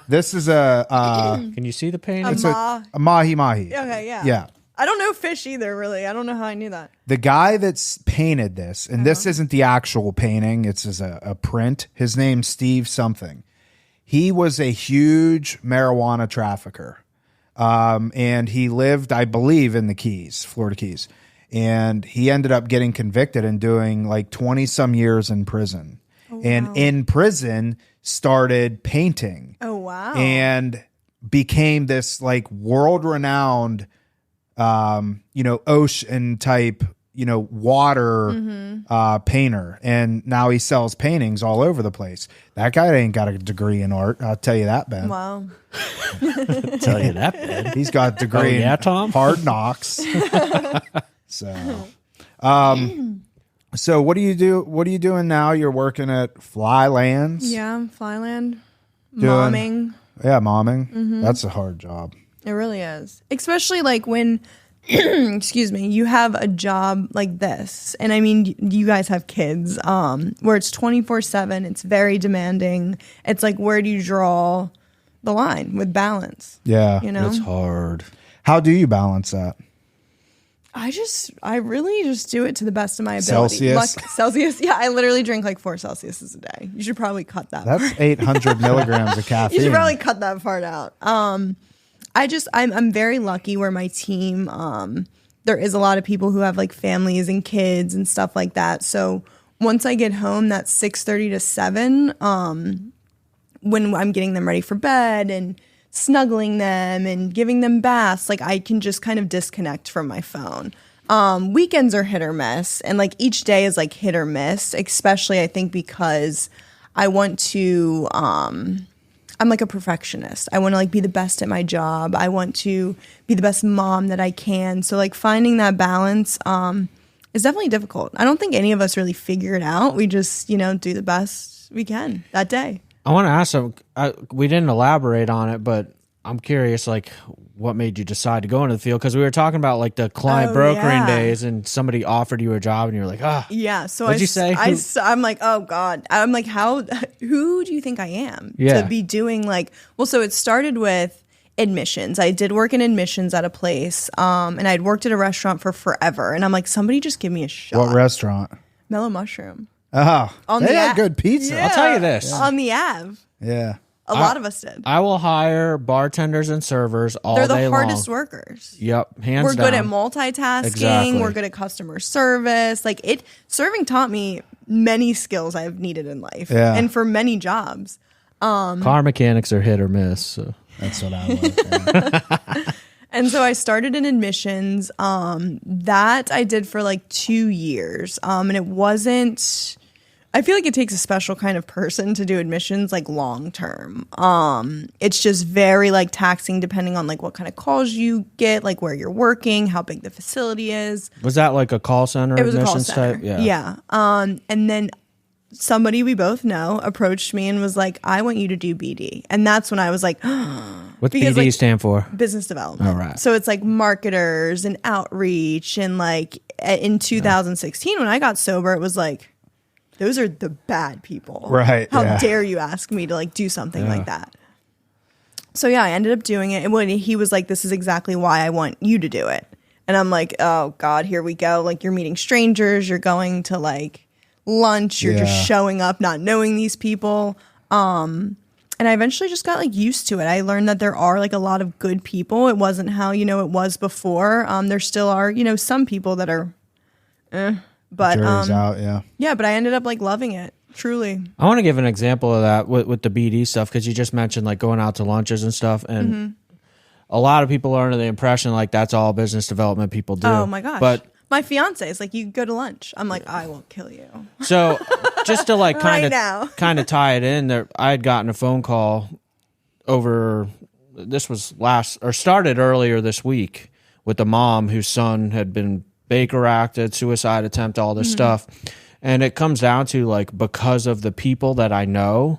This is Can you see the painting? it's a mahi mahi. Okay, yeah. Yeah. I don't know fish either, really. I don't know how I knew that. The guy that's painted this, and this isn't the actual painting, it's just a print. His name's Steve something. He was a huge marijuana trafficker. And he lived, I believe, in the Keys, Florida Keys. And he ended up getting convicted and doing like 20 some years in prison. And in prison started painting. Oh, wow. And became this like world renowned ocean type, water painter. And now he sells paintings all over the place. That guy ain't got a degree in art. I'll tell you that, Ben. Wow. Tell you that, man. He's got a degree in Tom? hard knocks. So what do you do? What are you doing now? You're working at Flylands? Yeah, Flyland. Momming. Yeah, momming. That's a hard job. It really is. Especially like when, excuse me, you have a job like this. And I mean, you guys have kids where it's 24/7. It's very demanding. It's like, where do you draw the line with balance? Yeah. You know? It's hard. How do you balance that? I really just do it to the best of my ability. Celsius? Celsius. Yeah, I literally drink like 4 Celsius a day. You should probably cut that. That's 800 milligrams of caffeine. You should probably cut that part out. I'm very lucky where my team there is a lot of people who have like families and kids and stuff like that. So once I get home, that's 6:30 to 7. When I'm getting them ready for bed and snuggling them and giving them baths, like I can just kind of disconnect from my phone. Weekends are hit or miss, and like each day is like hit or miss, especially I think because I want to, I'm like a perfectionist. I want to like be the best at my job. I want to be the best mom that I can. So like finding that balance, is definitely difficult. I don't think any of us really figure it out. We just, do the best we can that day. I want to ask some, we didn't elaborate on it, but I'm curious, like, what made you decide to go into the field? Because we were talking about like the client brokering days, and somebody offered you a job, and you were like, yeah. So what'd you say? I'm like, oh God. I'm like, who do you think I am to be doing like? Well, so it started with admissions. I did work in admissions at a place, and I'd worked at a restaurant for forever, and I'm like, somebody just give me a shot. What restaurant? Mellow Mushroom. Oh, they had good pizza. Yeah, I'll tell you this. on the Ave. Yeah. A lot of us did. I will hire bartenders and servers all day long. They're the hardest workers. Yep, hands down. We're good at multitasking. Exactly. We're good at customer service. Like serving taught me many skills I've needed in life, and for many jobs. Car mechanics are hit or miss. So. That's what I like. Yeah. And so I started in admissions. That I did for like 2 years, and it wasn't. I feel like it takes a special kind of person to do admissions like long term. It's just very like taxing depending on like what kind of calls you get, like where you're working, how big the facility is. Was that like a call center? It was a call admissions center. type? Yeah. And then somebody we both know approached me and was like, I want you to do BD. And that's when I was like, what's BD stand for? Business development. All right. So it's like marketers and outreach. And like in 2016, when I got sober, it was like, those are the bad people. Right. How dare you ask me to like do something like that? So yeah, I ended up doing it. And when he was like, this is exactly why I want you to do it. And I'm like, oh God, here we go. Like you're meeting strangers. You're going to like lunch. You're just showing up, not knowing these people. And I eventually just got like used to it. I learned that there are like a lot of good people. It wasn't how, it was before. There still are, some people that are, but jury's out, yeah, but I ended up like loving it, truly. I want to give an example of that with the BD stuff, because you just mentioned like going out to lunches and stuff, and a lot of people are under the impression like that's all business development people do. Oh my gosh! But my fiance is like, you go to lunch. I'm like, I will kill you. So just to like kind Right of tie it in there, I had gotten a phone call over. This was started earlier this week with a mom whose son had been Baker acted, suicide attempt, all this stuff. And it comes down to like, because of the people that I know,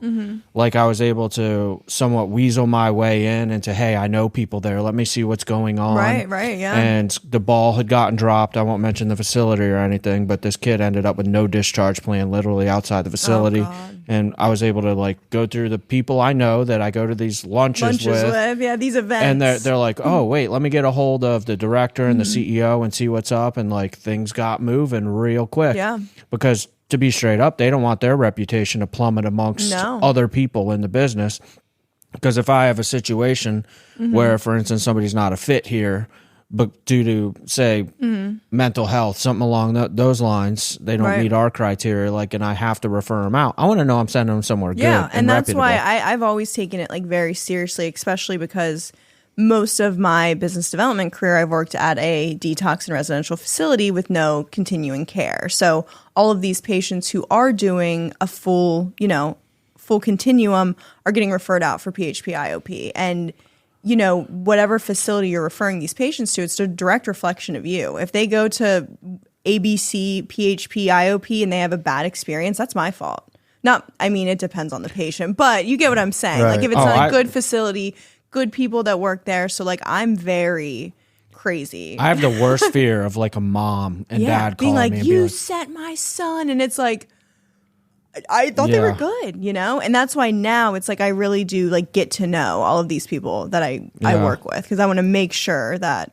like I was able to somewhat weasel my way into, hey, I know people there. Let me see what's going on. Right, yeah. And the ball had gotten dropped. I won't mention the facility or anything, but this kid ended up with no discharge plan literally outside the facility. Oh, and I was able to like go through the people I know that I go to these lunches with. Yeah, these events. And they're like, oh, wait, let me get a hold of the director and the CEO and see what's up. And like things got moving real quick. Yeah. Because to be straight up, they don't want their reputation to plummet amongst other people in the business. Because if I have a situation where, for instance, somebody's not a fit here, but due to, say, mental health, something along those lines, they don't meet our criteria, like, and I have to refer them out. I want to know I'm sending them somewhere good and that's reputable. why I've always taken it like very seriously, especially because most of my business development career, I've worked at a detox and residential facility with no continuing care. So all of these patients who are doing a full continuum are getting referred out for PHP, IOP. And, whatever facility you're referring these patients to, it's a direct reflection of you. If they go to ABC, PHP, IOP, and they have a bad experience, that's my fault. It depends on the patient, but you get what I'm saying. Right. Like if it's not a good facility, good people that work there. So like I'm very crazy. I have the worst fear of like a mom and dad being calling like, me and you sent my son. And it's like, I thought they were good, And that's why now it's like I really do like get to know all of these people that I work with, because I want to make sure that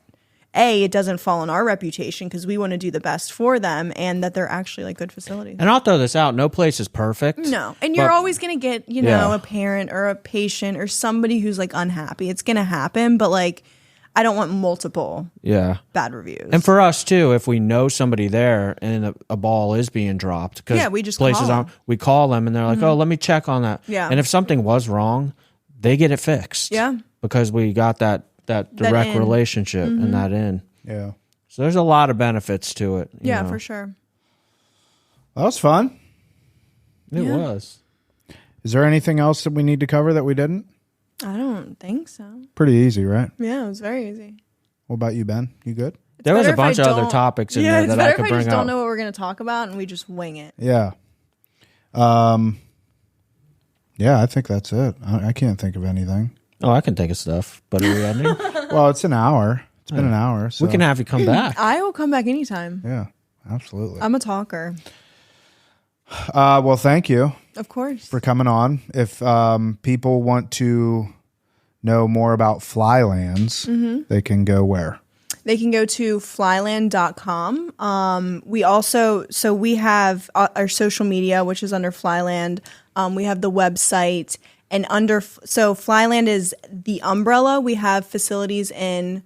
it doesn't fall on our reputation, because we want to do the best for them, and that they're actually like good facilities. And I'll throw this out. No place is perfect. No. And you're always going to get, a parent or a patient or somebody who's like unhappy. It's going to happen. But like, I don't want multiple bad reviews. And for us too, if we know somebody there and a ball is being dropped, because we just places call them. we call them and they're like, oh, let me check on that. Yeah. And if something was wrong, they get it fixed. Yeah. Because we got that direct relationship and that in. Yeah. So there's a lot of benefits to it. Yeah, for sure. That was fun. It was. Is there anything else that we need to cover that we didn't? I don't think so. Pretty easy, right? Yeah, it was very easy. What about you, Ben? You good? There was a bunch of other topics in there that I could bring up. It's better if I just don't know what we're going to talk about and we just wing it. Yeah. Yeah, I think that's it. I can't think of anything. Oh, I can think of stuff, but are we ending? Well, it's an hour. It's been an hour. So. We can have you come back. I will come back anytime. Yeah, absolutely. I'm a talker. Well, thank you. Of course. For coming on. If people want to know more about Flylands, they can go where? They can go to flyland.com. We have our social media, which is under Flyland. We have the website, and so Flyland is the umbrella. We have facilities in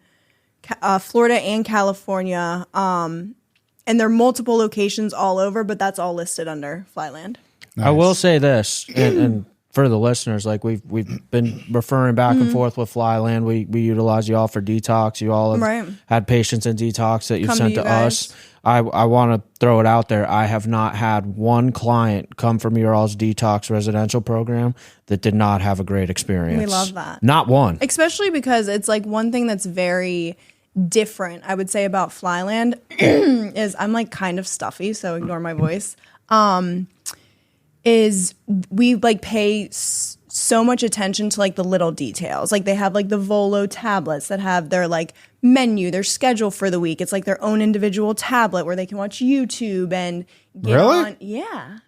Florida and California, and there are multiple locations all over, but that's all listed under Flyland. Nice. I will say this, and for the listeners, like we've been referring back and forth with Flyland. We utilize you all for detox. You all have had patients in detox that you've sent to us. I want to throw it out there. I have not had one client come from your all's detox residential program that did not have a great experience. We love that. Not one. Especially because it's like one thing that's very different, I would say, about Flyland is I'm like kind of stuffy, so ignore my voice. Is we like pay so much attention to like the little details. Like they have like the Volo tablets that have their like menu, their schedule for the week. It's like their own individual tablet where they can watch YouTube and get on. Yeah.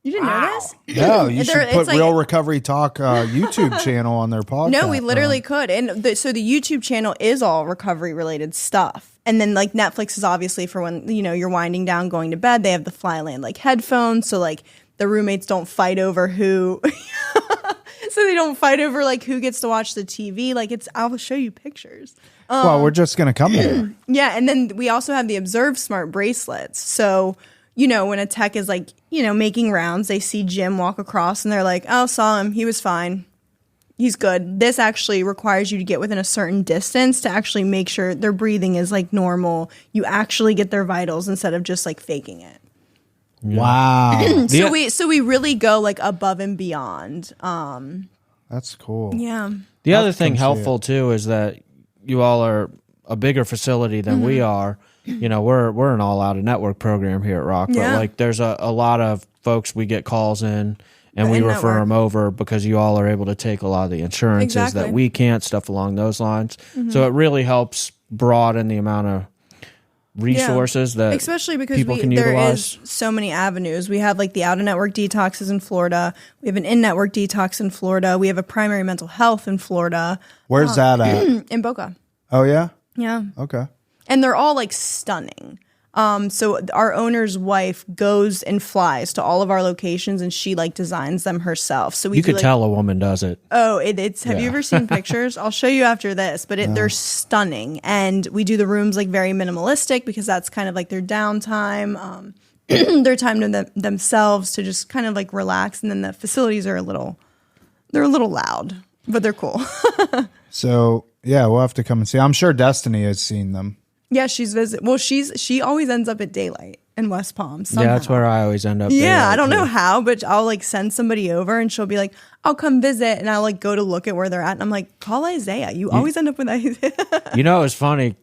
You didn't know this? No, you should put Real Recovery Talk YouTube channel on their podcast. No, we literally could. And so the YouTube channel is all recovery related stuff. And then like Netflix is obviously for when, you know, you're winding down, going to bed. They have the Flyland like headphones. So like the roommates don't fight over who. So they don't fight over like who gets to watch the TV. Like I'll show you pictures. Well, we're just going to come there. Yeah. And then we also have the Observe Smart bracelets. So, you know, when a tech is like, you know, making rounds, they see Jim walk across and they're like, oh, saw him. He was fine. He's good. This actually requires you to get within a certain distance to actually make sure their breathing is like normal. You actually get their vitals instead of just like faking it. Yeah. Wow. So we really go like above and beyond. That's cool. Yeah. The other thing helpful too is that you all are a bigger facility than we are. You know, we're an all out network program here at Rock, but like there's a lot of folks we get calls in and we refer them over because you all are able to take a lot of the insurances that we can't, stuff along those lines. So it really helps broaden the amount of resources that especially because people can there utilize. Is so many avenues. We have like the out-of-network detoxes in Florida. We have an in-network detox in Florida. We have a primary mental health in Florida. Where's that at? In Boca. Oh, yeah? Yeah. Okay. And they're all like stunning. So our owner's wife goes and flies to all of our locations and she like designs them herself. So you could tell a woman does it. Oh, it's have you ever seen pictures? I'll show you after this, but they're stunning. And we do the rooms like very minimalistic because that's kind of like their downtime, their time to themselves to just kind of like relax. And then the facilities are a little loud, but they're cool. So yeah, we'll have to come and see. I'm sure Destiny has seen them. Yeah, she always ends up at Daylight in West Palm. Somehow. Yeah, that's where I always end up. Yeah, I don't know how, but I'll like send somebody over and she'll be like, I'll come visit. And I'll like go to look at where they're at. And I'm like, call Isaiah. You always end up with Isaiah. You know, it was funny.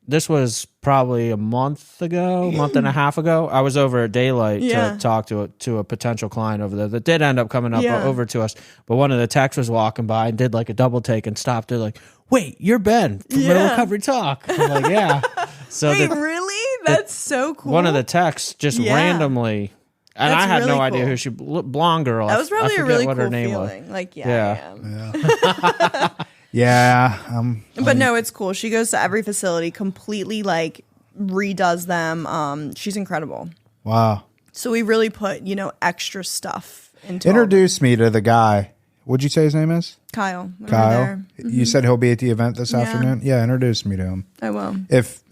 This was probably a month and a half ago. I was over at Daylight to talk to a potential client over there that did end up coming up over to us. But one of the techs was walking by and did like a double take and stopped. They're like, wait, you're Ben from Real Recovery Talk. I'm like, yeah. So wait, really? That's so cool. One of the techs just randomly, and I had no idea who she, blonde girl. That was probably a really what cool her name feeling. was. Like, Yeah. But no, it's cool. She goes to every facility, completely like redoes them. She's incredible. Wow. So we really put, extra stuff into Introduce me to the guy. What'd you say his name is? Kyle. When we're Kyle. there. You said he'll be at the event this afternoon. Yeah, introduce me to him. I will. If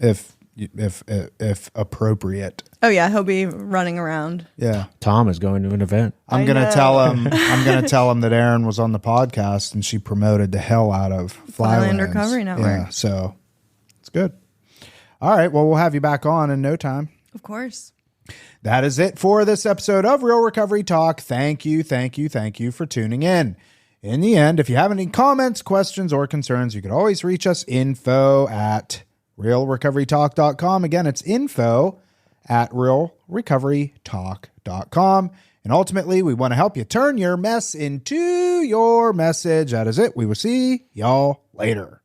appropriate. Oh yeah, he'll be running around. Yeah. Tom is going to an event. I'm gonna tell him that Erin was on the podcast and she promoted the hell out of Flyland Recovery Network. Yeah, so it's good. All right, well, we'll have you back on in no time. Of course. That is it for this episode of Real Recovery Talk. Thank you for tuning in. In the end, if you have any comments, questions, or concerns, you could always reach us info@realrecoverytalk.com. Again, it's info@realrecoverytalk.com. And ultimately, we want to help you turn your mess into your message. That is it. We will see y'all later.